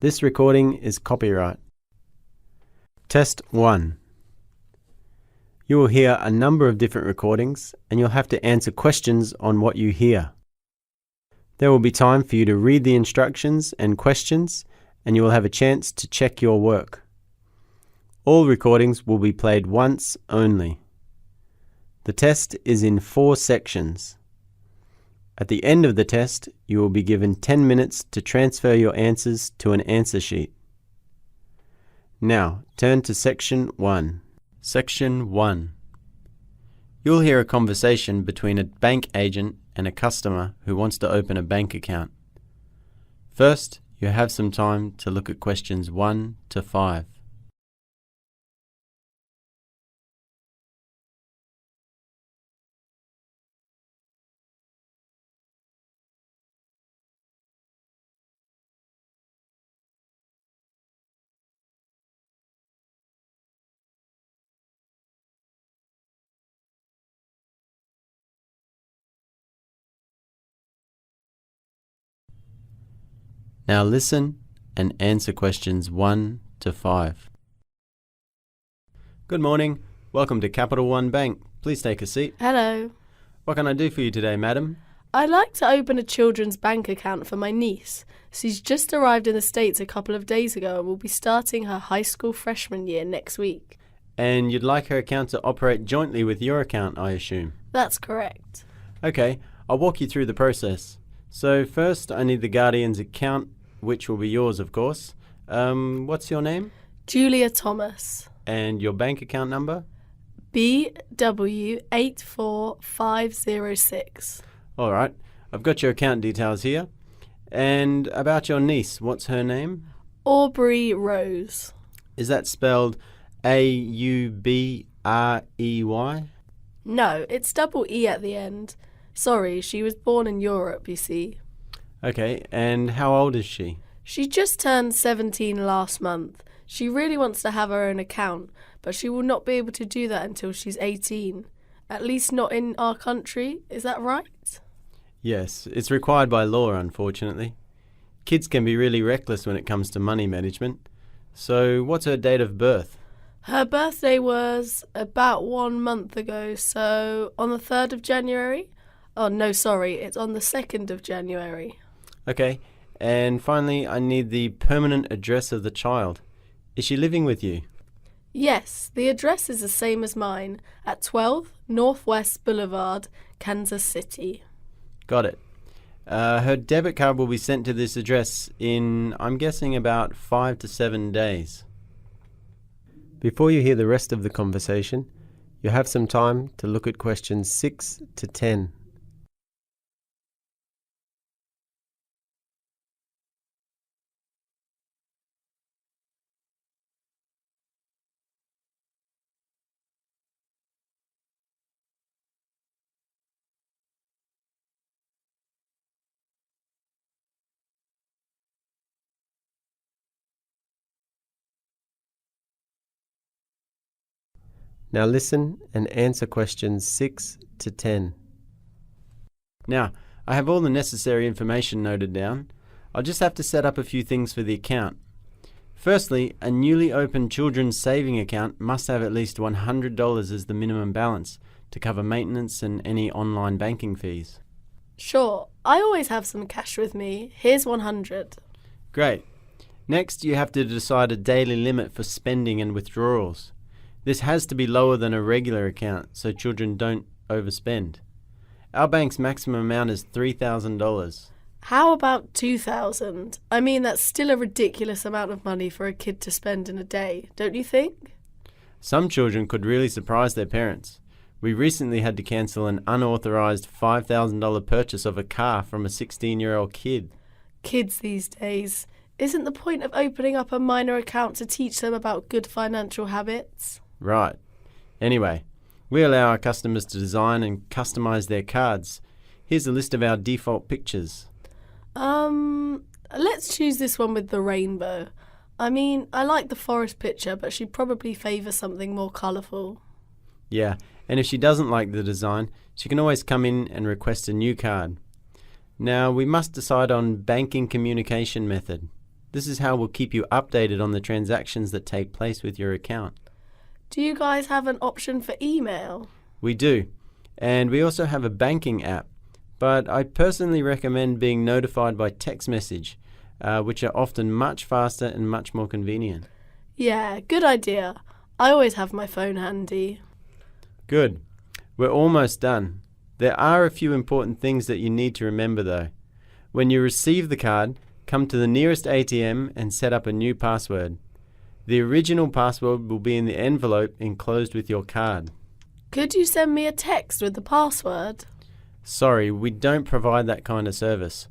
This recording is copyright. Test 1. You will hear a number of different recordings and you'll have to answer questions on what you hear. There will be time for you to read the instructions and questions and you will have a chance to check your work. All recordings will be played once only. The test is in 4 sections. At the end of the test, you will be given 10 minutes to transfer your answers to an answer sheet. Now, turn to Section 1. Section 1. You'll hear a conversation between a bank agent and a customer who wants to open a bank account. First, you have some time to look at questions 1 to 5. Now listen and answer questions 1 to 5. Good morning. Welcome to Capital One Bank. Please take a seat. Hello. What can I do for you today, madam? I'd like to open a children's bank account for my niece. She's just arrived in the States a couple of days ago and will be starting her high school freshman year next week. And you'd like her account to operate jointly with your account, I assume? That's correct. Okay, I'll walk you through the process. So first, I need the guardian's account, which will be yours, of course. What's your name? Julia Thomas. And your bank account number? BW84506. All right, I've got your account details here. And about your niece, what's her name? Aubrey Rose. Is that spelled Aubrey? No, it's double E at the end. Sorry, she was born in Europe, you see. Okay, and how old is she? She just turned 17 last month. She really wants to have her own account, but she will not be able to do that until she's 18. At least not in our country, is that right? Yes, it's required by law, unfortunately. Kids can be really reckless when it comes to money management. So what's her date of birth? Her birthday was about 1 month ago, so on the 3rd of January? Oh, no, sorry, it's on the 2nd of January. Okay, and finally, I need the permanent address of the child. Is she living with you? Yes, the address is the same as mine, at 12 Northwest Boulevard, Kansas City. Got it. Her debit card will be sent to this address in, I'm guessing, about 5 to 7 days. Before you hear the rest of the conversation, you have some time to look at questions 6 to 10. Now listen and answer questions 6 to 10. Now, I have all the necessary information noted down. I'll just have to set up a few things for the account. Firstly, a newly opened children's saving account must have at least $100 as the minimum balance to cover maintenance and any online banking fees. Sure, I always have some cash with me. Here's 100. Great. Next, you have to decide a daily limit for spending and withdrawals. This has to be lower than a regular account so children don't overspend. Our bank's maximum amount is $3,000. How about 2,000? I mean, that's still a ridiculous amount of money for a kid to spend in a day, don't you think? Some children could really surprise their parents. We recently had to cancel an unauthorized $5,000 purchase of a car from a 16-year-old kid. Kids these days. Isn't the point of opening up a minor account to teach them about good financial habits? Right. Anyway, we allow our customers to design and customize their cards. Here's a list of our default pictures. Let's choose this one with the rainbow. I mean, I like the forest picture, but she'd probably favour something more colourful. Yeah, and if she doesn't like the design, she can always come in and request a new card. Now, we must decide on banking communication method. This is how we'll keep you updated on the transactions that take place with your account. Do you guys have an option for email? We do, and we also have a banking app, but I personally recommend being notified by text message, which are often much faster and much more convenient. Yeah, good idea. I always have my phone handy. Good. We're almost done. There are a few important things that you need to remember though. When you receive the card, come to the nearest ATM and set up a new password. The original password will be in the envelope enclosed with your card. Could you send me a text with the password? Sorry, we don't provide that kind of service.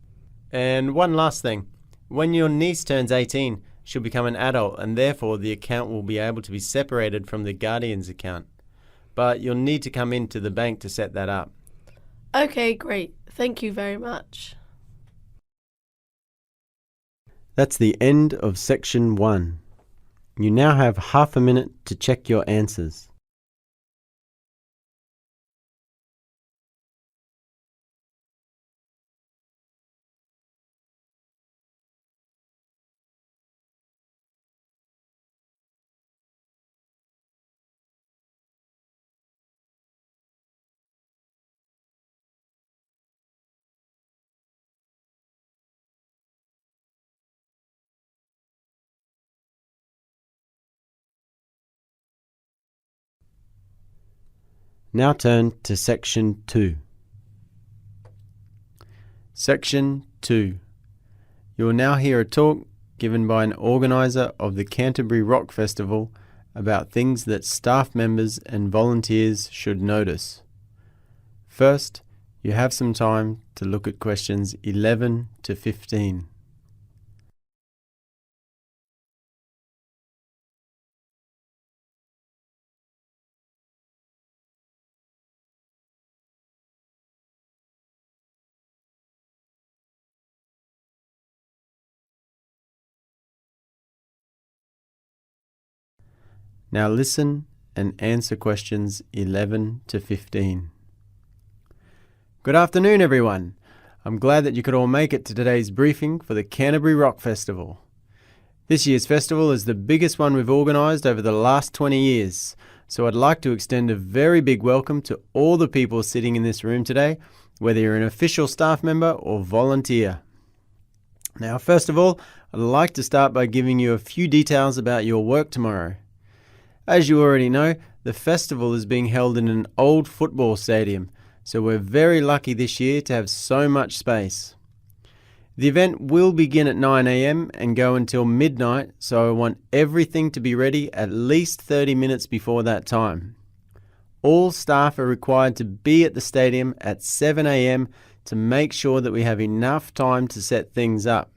And one last thing. When your niece turns 18, she'll become an adult and therefore the account will be able to be separated from the guardian's account. But you'll need to come into the bank to set that up. Okay, great. Thank you very much. That's the end of section 1. You now have half a minute to check your answers. Now turn to section 2. Section 2. You will now hear a talk given by an organiser of the Canterbury Rock Festival about things that staff members and volunteers should notice. First, you have some time to look at questions 11 to 15. Now listen and answer questions 11 to 15. Good afternoon, everyone. I'm glad that you could all make it to today's briefing for the Canterbury Rock Festival. This year's festival is the biggest one we've organised over the last 20 years, so I'd like to extend a very big welcome to all the people sitting in this room today, whether you're an official staff member or volunteer. Now, first of all, I'd like to start by giving you a few details about your work tomorrow. As you already know, the festival is being held in an old football stadium, so we're very lucky this year to have so much space. The event will begin at 9 a.m. and go until midnight, so I want everything to be ready at least 30 minutes before that time. All staff are required to be at the stadium at 7 a.m. to make sure that we have enough time to set things up.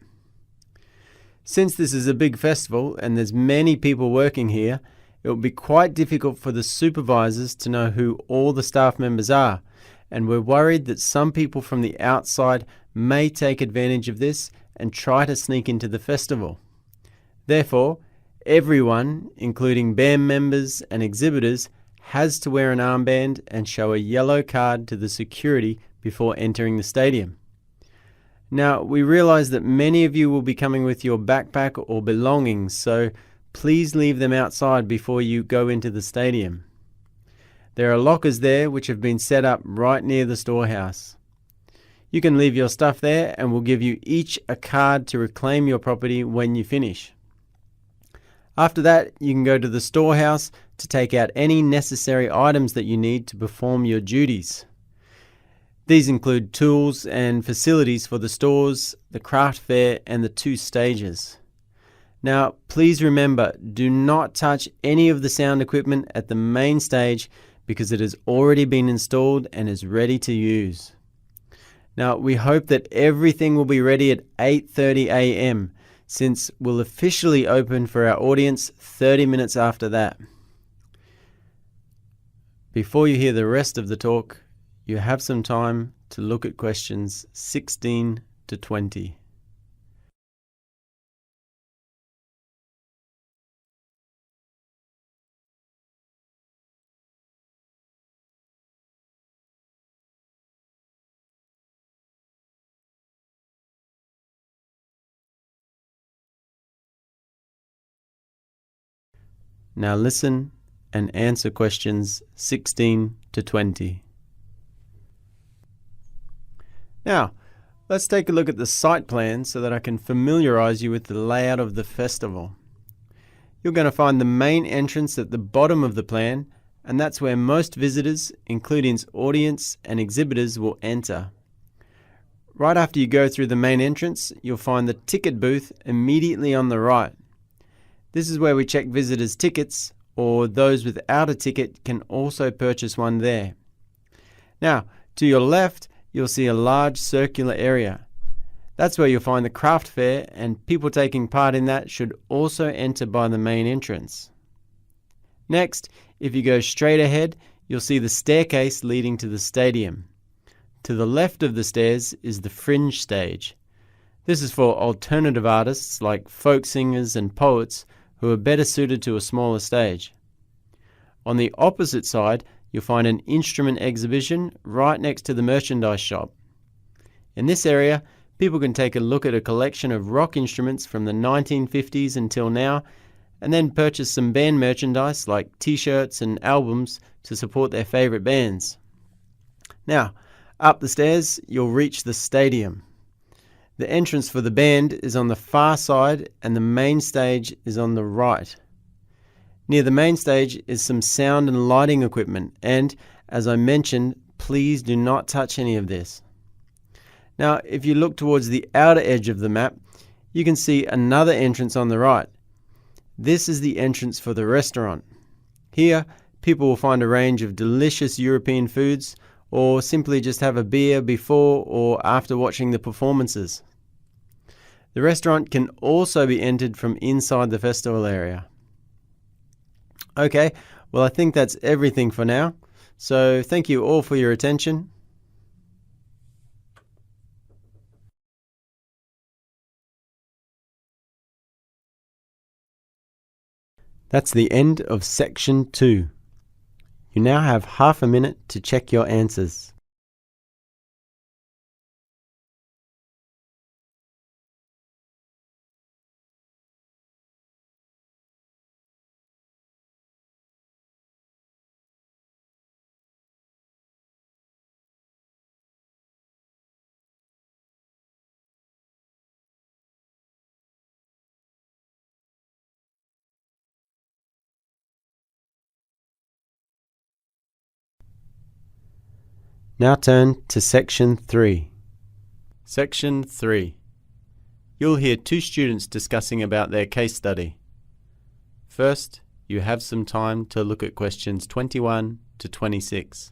Since this is a big festival and there's many people working here, it will be quite difficult for the supervisors to know who all the staff members are, and we're worried that some people from the outside may take advantage of this and try to sneak into the festival. Therefore, everyone, including band members and exhibitors, has to wear an armband and show a yellow card to the security before entering the stadium. Now, we realise that many of you will be coming with your backpack or belongings, so please leave them outside before you go into the stadium. There are lockers there which have been set up right near the storehouse. You can leave your stuff there and we'll give you each a card to reclaim your property when you finish. After that, you can go to the storehouse to take out any necessary items that you need to perform your duties. These include tools and facilities for the stores, the craft fair and the 2 stages. Now, please remember, do not touch any of the sound equipment at the main stage because it has already been installed and is ready to use. Now, we hope that everything will be ready at 8:30 a.m. since we'll officially open for our audience 30 minutes after that. Before you hear the rest of the talk, you have some time to look at questions 16 to 20. Now listen and answer questions 16 to 20. Now, let's take a look at the site plan so that I can familiarize you with the layout of the festival. You're going to find the main entrance at the bottom of the plan, and that's where most visitors, including its audience and exhibitors, will enter. Right after you go through the main entrance, you'll find the ticket booth immediately on the right. This is where we check visitors' tickets, or those without a ticket can also purchase one there. Now, to your left, you'll see a large circular area. That's where you'll find the craft fair, and people taking part in that should also enter by the main entrance. Next, if you go straight ahead, you'll see the staircase leading to the stadium. To the left of the stairs is the fringe stage. This is for alternative artists like folk singers and poets who are better suited to a smaller stage. On the opposite side, you'll find an instrument exhibition right next to the merchandise shop. In this area, people can take a look at a collection of rock instruments from the 1950s until now, and then purchase some band merchandise like t-shirts and albums to support their favourite bands. Now, up the stairs, you'll reach the stadium. The entrance for the band is on the far side and the main stage is on the right. Near the main stage is some sound and lighting equipment, and, as I mentioned, please do not touch any of this. Now, if you look towards the outer edge of the map, you can see another entrance on the right. This is the entrance for the restaurant. Here, people will find a range of delicious European foods, or simply just have a beer before or after watching the performances. The restaurant can also be entered from inside the festival area. Okay, well I think that's everything for now, so thank you all for your attention. That's the end of section 2. You now have half a minute to check your answers. Now turn to Section 3. Section 3. You'll hear two students discussing about their case study. First, you have some time to look at questions 21 to 26.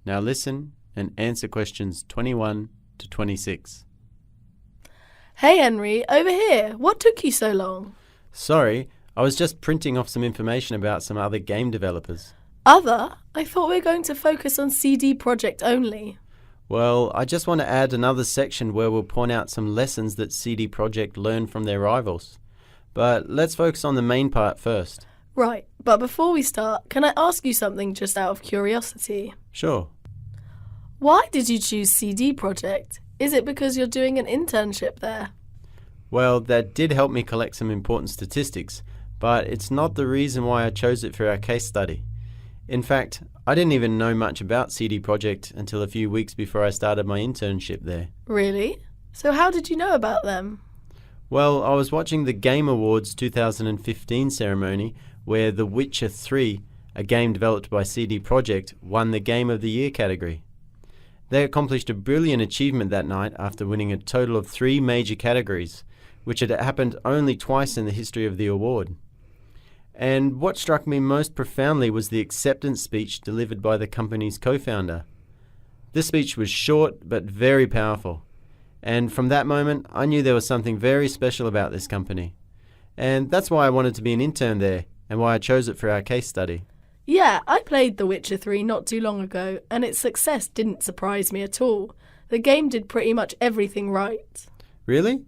Now listen and answer questions 21 to 26. Hey Henry, over here. What took you so long? Sorry, I was just printing off some information about some other game developers. Other? I thought we were going to focus on CD Projekt only. Well, I just want to add another section where we'll point out some lessons that CD Projekt learned from their rivals. But let's focus on the main part first. Right, but before we start, can I ask you something just out of curiosity? Sure. Why did you choose CD Projekt? Is it because you're doing an internship there? Well, that did help me collect some important statistics, but it's not the reason why I chose it for our case study. In fact, I didn't even know much about CD Projekt until a few weeks before I started my internship there. Really? So how did you know about them? Well, I was watching the Game Awards 2015 ceremony where The Witcher 3, a game developed by CD Projekt, won the Game of the Year category. They accomplished a brilliant achievement that night after winning a total of 3 major categories, which had happened only twice in the history of the award. And what struck me most profoundly was the acceptance speech delivered by the company's co-founder. This speech was short but very powerful, and from that moment I knew there was something very special about this company. And that's why I wanted to be an intern there, and why I chose it for our case study. Yeah, I played The Witcher 3 not too long ago, and its success didn't surprise me at all. The game did pretty much everything right. Really?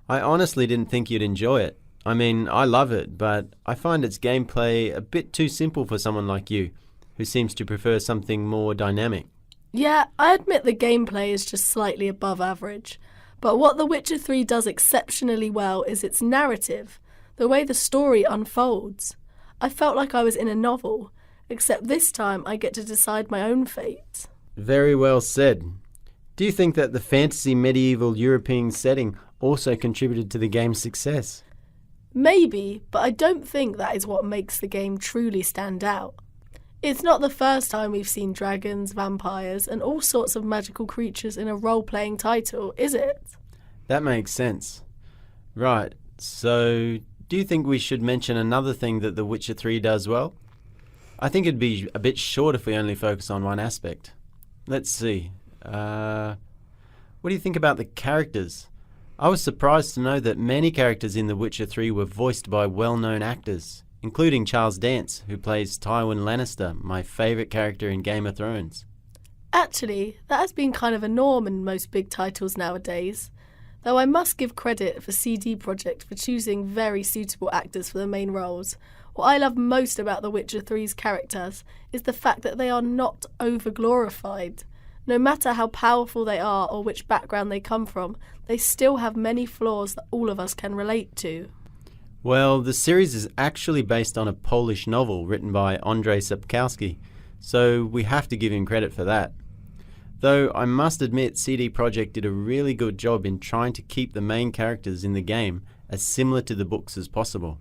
I honestly didn't think you'd enjoy it. I mean, I love it, but I find its gameplay a bit too simple for someone like you, who seems to prefer something more dynamic. Yeah, I admit the gameplay is just slightly above average, but what The Witcher 3 does exceptionally well is its narrative, the way the story unfolds. I felt like I was in a novel, except this time I get to decide my own fate. Very well said. Do you think that the fantasy medieval European setting also contributed to the game's success? Maybe, but I don't think that is what makes the game truly stand out. It's not the first time we've seen dragons, vampires, and all sorts of magical creatures in a role-playing title, is it? That makes sense. Right, so do you think we should mention another thing that The Witcher 3 does well? I think it'd be a bit short if we only focus on one aspect. Let's see. What do you think about the characters? I was surprised to know that many characters in The Witcher 3 were voiced by well-known actors, including Charles Dance, who plays Tywin Lannister, my favourite character in Game of Thrones. Actually, that has been kind of a norm in most big titles nowadays, though I must give credit for CD Projekt for choosing very suitable actors for the main roles. What I love most about The Witcher 3's characters is the fact that they are not over-glorified. No matter how powerful they are or which background they come from, they still have many flaws that all of us can relate to. Well, the series is actually based on a Polish novel written by Andrzej Sapkowski, so we have to give him credit for that. Though I must admit CD Projekt did a really good job in trying to keep the main characters in the game as similar to the books as possible.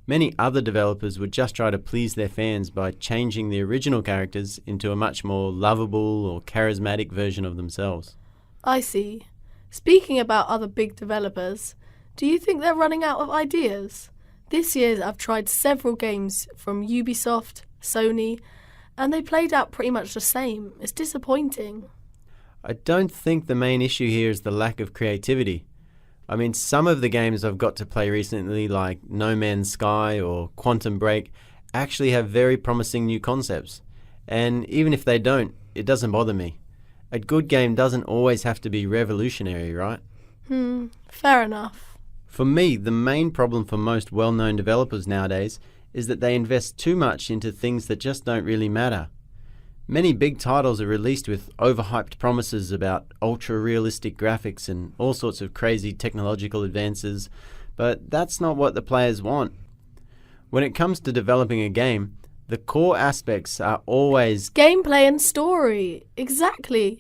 Many other developers would just try to please their fans by changing the original characters into a much more lovable or charismatic version of themselves. I see. Speaking about other big developers, do you think they're running out of ideas? This year I've tried several games from Ubisoft, Sony, and they played out pretty much the same. It's disappointing. I don't think the main issue here is the lack of creativity. I mean, some of the games I've got to play recently, like No Man's Sky or Quantum Break, actually have very promising new concepts. And even if they don't, it doesn't bother me. A good game doesn't always have to be revolutionary, right? Fair enough. For me, the main problem for most well-known developers nowadays is that they invest too much into things that just don't really matter. Many big titles are released with overhyped promises about ultra-realistic graphics and all sorts of crazy technological advances, but that's not what the players want. When it comes to developing a game, the core aspects are always Gameplay and story. Exactly.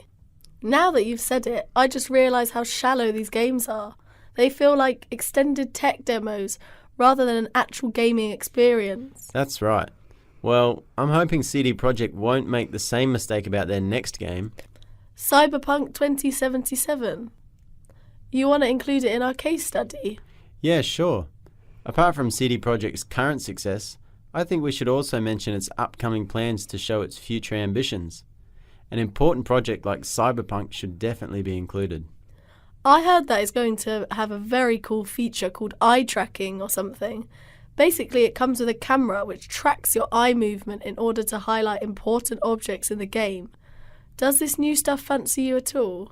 Now that you've said it, I just realise how shallow these games are. They feel like extended tech demos rather than an actual gaming experience. That's right. Well, I'm hoping CD Projekt won't make the same mistake about their next game. Cyberpunk 2077. You want to include it in our case study? Yeah, sure. Apart from CD Projekt's current success, I think we should also mention its upcoming plans to show its future ambitions. An important project like Cyberpunk should definitely be included. I heard that it's going to have a very cool feature called eye tracking or something. Basically, it comes with a camera which tracks your eye movement in order to highlight important objects in the game. Does this new stuff fancy you at all?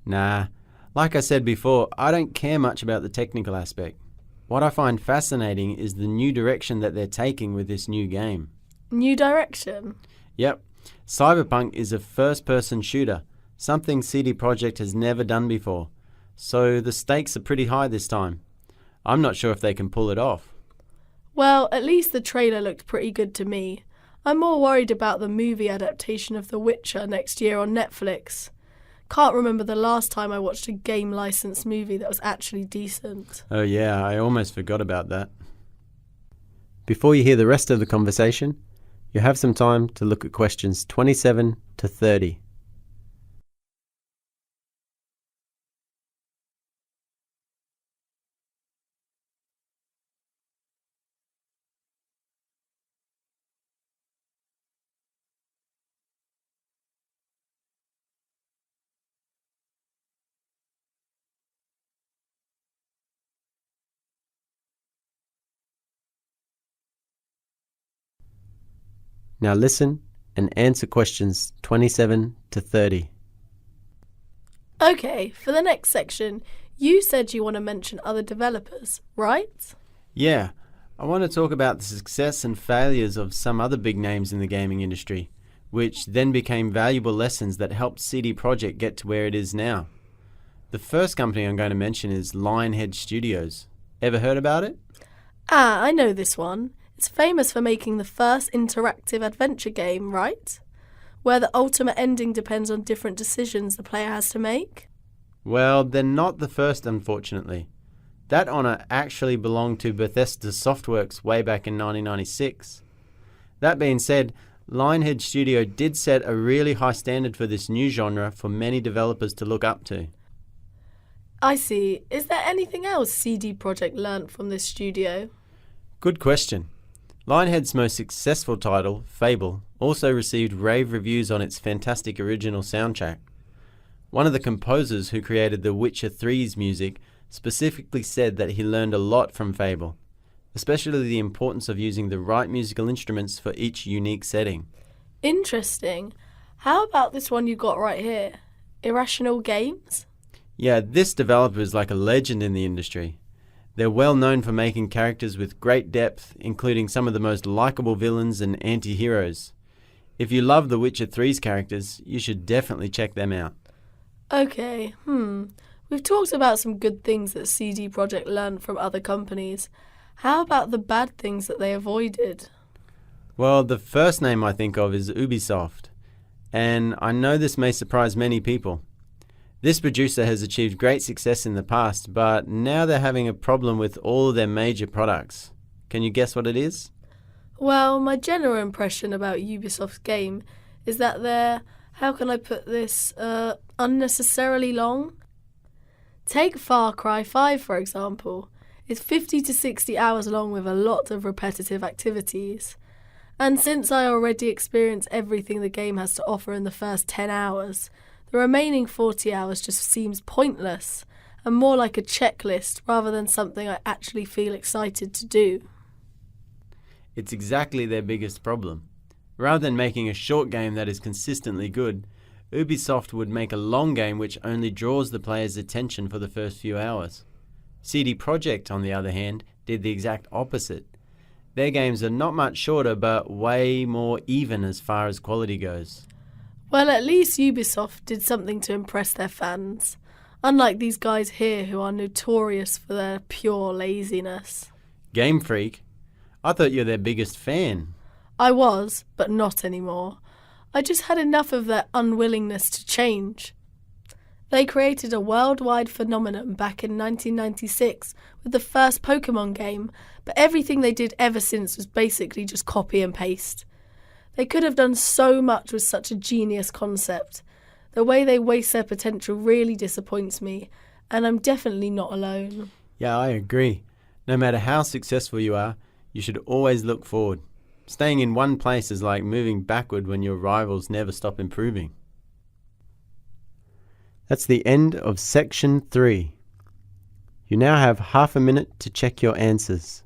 Nah, like I said before, I don't care much about the technical aspect. What I find fascinating is the new direction that they're taking with this new game. New direction? Yep, Cyberpunk is a first-person shooter, something CD Projekt has never done before. So the stakes are pretty high this time. I'm not sure if they can pull it off. Well, at least the trailer looked pretty good to me. I'm more worried about the movie adaptation of The Witcher next year on Netflix. Can't remember the last time I watched a game licensed movie that was actually decent. Oh yeah, I almost forgot about that. Before you hear the rest of the conversation, you have some time to look at questions 27 to 30. Now listen and answer questions 27 to 30. Okay, for the next section, you said you want to mention other developers, right? Yeah, I want to talk about the success and failures of some other big names in the gaming industry, which then became valuable lessons that helped CD Projekt get to where it is now. The first company I'm going to mention is Lionhead Studios. Ever heard about it? Ah, I know this one. It's famous for making the first interactive adventure game, right? Where the ultimate ending depends on different decisions the player has to make? Well, they're not the first, unfortunately. That honour actually belonged to Bethesda Softworks way back in 1996. That being said, Lionhead Studio did set a really high standard for this new genre for many developers to look up to. I see. Is there anything else CD Projekt learnt from this studio? Good question. Lionhead's most successful title, Fable, also received rave reviews on its fantastic original soundtrack. One of the composers who created The Witcher 3's music specifically said that he learned a lot from Fable, especially the importance of using the right musical instruments for each unique setting. Interesting. How about this one you got right here? Irrational Games? Yeah, this developer is like a legend in the industry. They're well known for making characters with great depth, including some of the most likable villains and anti-heroes. If you love The Witcher 3's characters, you should definitely check them out. Okay, We've talked about some good things that CD Projekt learned from other companies. How about the bad things that they avoided? Well, the first name I think of is Ubisoft, and I know this may surprise many people. This producer has achieved great success in the past, but now they're having a problem with all of their major products. Can you guess what it is? Well, my general impression about Ubisoft's game is that they're, how can I put this, unnecessarily long? Take Far Cry 5, for example. It's 50 to 60 hours long with a lot of repetitive activities. And since I already experienced everything the game has to offer in the first 10 hours, the remaining 40 hours just seems pointless and more like a checklist rather than something I actually feel excited to do. It's exactly their biggest problem. Rather than making a short game that is consistently good, Ubisoft would make a long game which only draws the player's attention for the first few hours. CD Projekt, on the other hand, did the exact opposite. Their games are not much shorter but way more even as far as quality goes. Well, at least Ubisoft did something to impress their fans, unlike these guys here who are notorious for their pure laziness. Game Freak? I thought you were their biggest fan. I was, but not anymore. I just had enough of their unwillingness to change. They created a worldwide phenomenon back in 1996 with the first Pokemon game, but everything they did ever since was basically just copy and paste. They could have done so much with such a genius concept. The way they waste their potential really disappoints me, and I'm definitely not alone. Yeah, I agree. No matter how successful you are, you should always look forward. Staying in one place is like moving backward when your rivals never stop improving. That's the end of section 3. You now have half a minute to check your answers.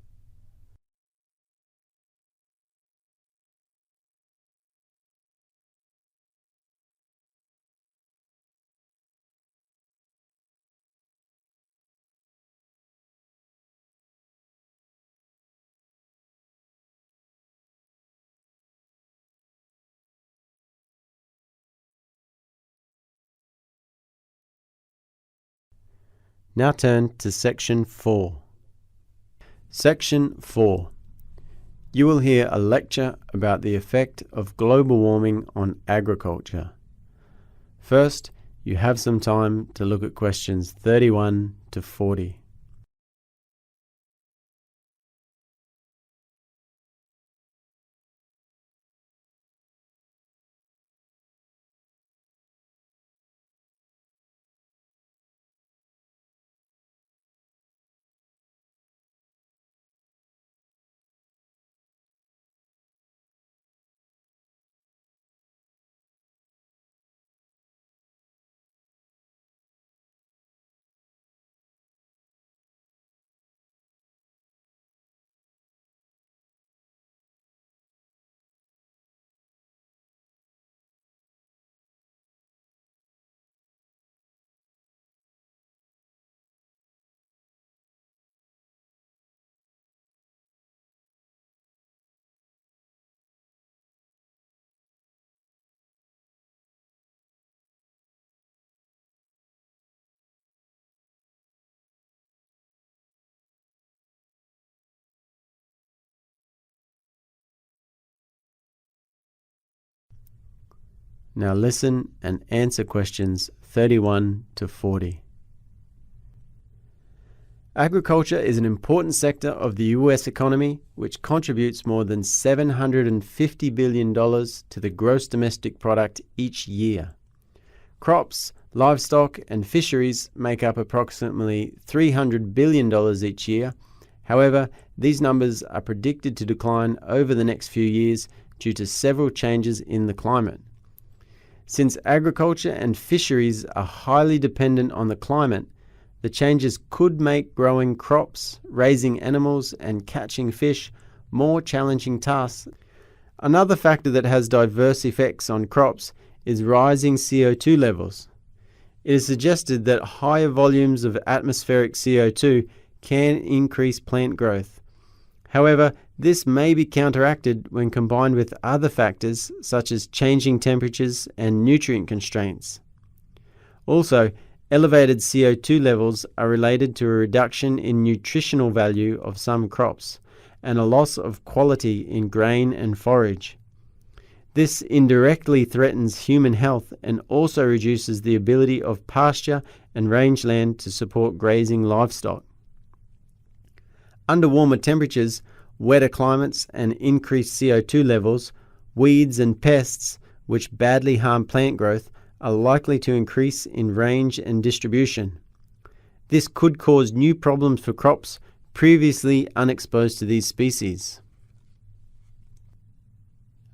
Now turn to section 4. Section 4. You will hear a lecture about the effect of global warming on agriculture. First, you have some time to look at questions 31 to 40. Now listen and answer questions 31 to 40. Agriculture is an important sector of the US economy, which contributes more than $750 billion to the gross domestic product each year. Crops, livestock, and fisheries make up approximately $300 billion each year. However, these numbers are predicted to decline over the next few years due to several changes in the climate. Since agriculture and fisheries are highly dependent on the climate, the changes could make growing crops, raising animals, and catching fish more challenging tasks. Another factor that has diverse effects on crops is rising CO2 levels. It is suggested that higher volumes of atmospheric CO2 can increase plant growth. However, this may be counteracted when combined with other factors such as changing temperatures and nutrient constraints. Also, elevated CO2 levels are related to a reduction in nutritional value of some crops and a loss of quality in grain and forage. This indirectly threatens human health and also reduces the ability of pasture and rangeland to support grazing livestock. Under warmer temperatures, wetter climates, and increased CO2 levels, weeds and pests, which badly harm plant growth, are likely to increase in range and distribution. This could cause new problems for crops previously unexposed to these species.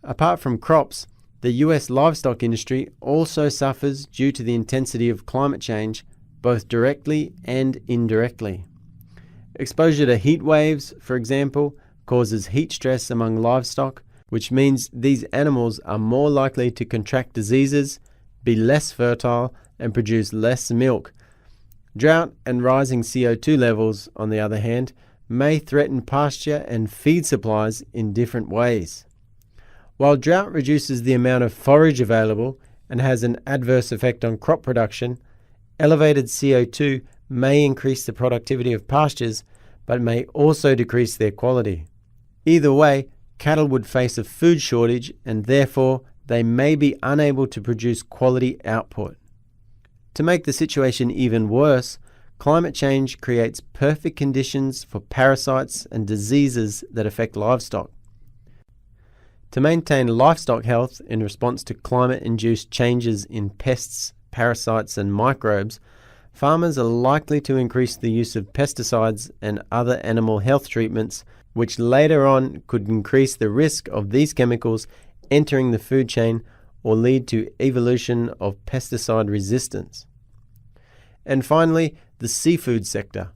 Apart from crops, the US livestock industry also suffers due to the intensity of climate change, both directly and indirectly. Exposure to heat waves, for example, causes heat stress among livestock, which means these animals are more likely to contract diseases, be less fertile, and produce less milk. Drought and rising CO2 levels, on the other hand, may threaten pasture and feed supplies in different ways. While drought reduces the amount of forage available and has an adverse effect on crop production, elevated CO2 may increase the productivity of pastures, but may also decrease their quality. Either way, cattle would face a food shortage and therefore they may be unable to produce quality output. To make the situation even worse, climate change creates perfect conditions for parasites and diseases that affect livestock. To maintain livestock health in response to climate-induced changes in pests, parasites, and microbes, farmers are likely to increase the use of pesticides and other animal health treatments, which later on could increase the risk of these chemicals entering the food chain or lead to evolution of pesticide resistance. And finally, the seafood sector.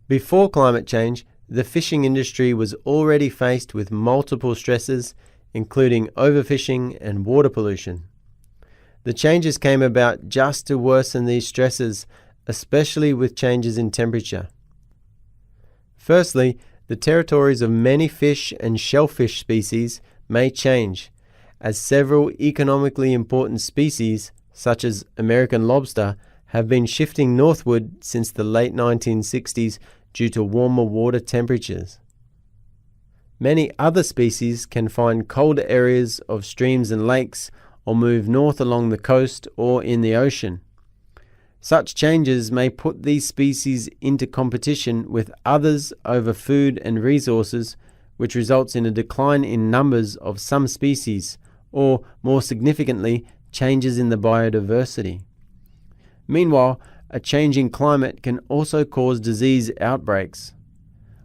Before climate change, the fishing industry was already faced with multiple stresses, including overfishing and water pollution. The changes came about just to worsen these stresses, especially with changes in temperature. Firstly, the territories of many fish and shellfish species may change, as several economically important species, such as American lobster, have been shifting northward since the late 1960s due to warmer water temperatures. Many other species can find colder areas of streams and lakes or move north along the coast or in the ocean. Such changes may put these species into competition with others over food and resources, which results in a decline in numbers of some species, or, more significantly, changes in the biodiversity. Meanwhile, a changing climate can also cause disease outbreaks.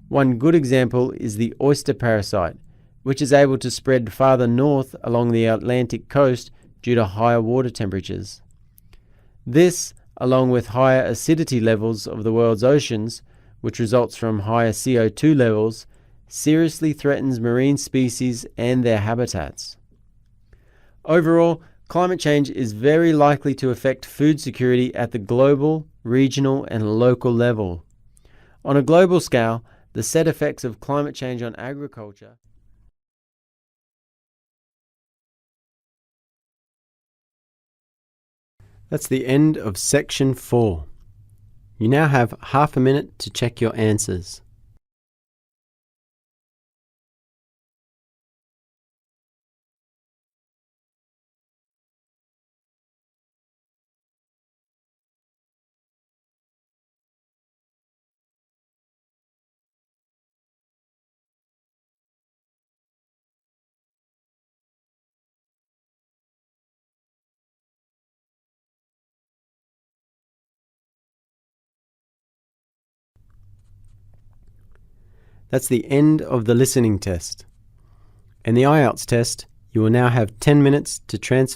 One good example is the oyster parasite, which is able to spread farther north along the Atlantic coast due to higher water temperatures. This, along with higher acidity levels of the world's oceans, which results from higher CO2 levels, seriously threatens marine species and their habitats. Overall, climate change is very likely to affect food security at the global, regional, and local level. On a global scale, the said effects of climate change on agriculture. That's the end of section 4. You now have half a minute to check your answers. That's the end of the listening test. In the Ielts test, you will now have 10 minutes to transfer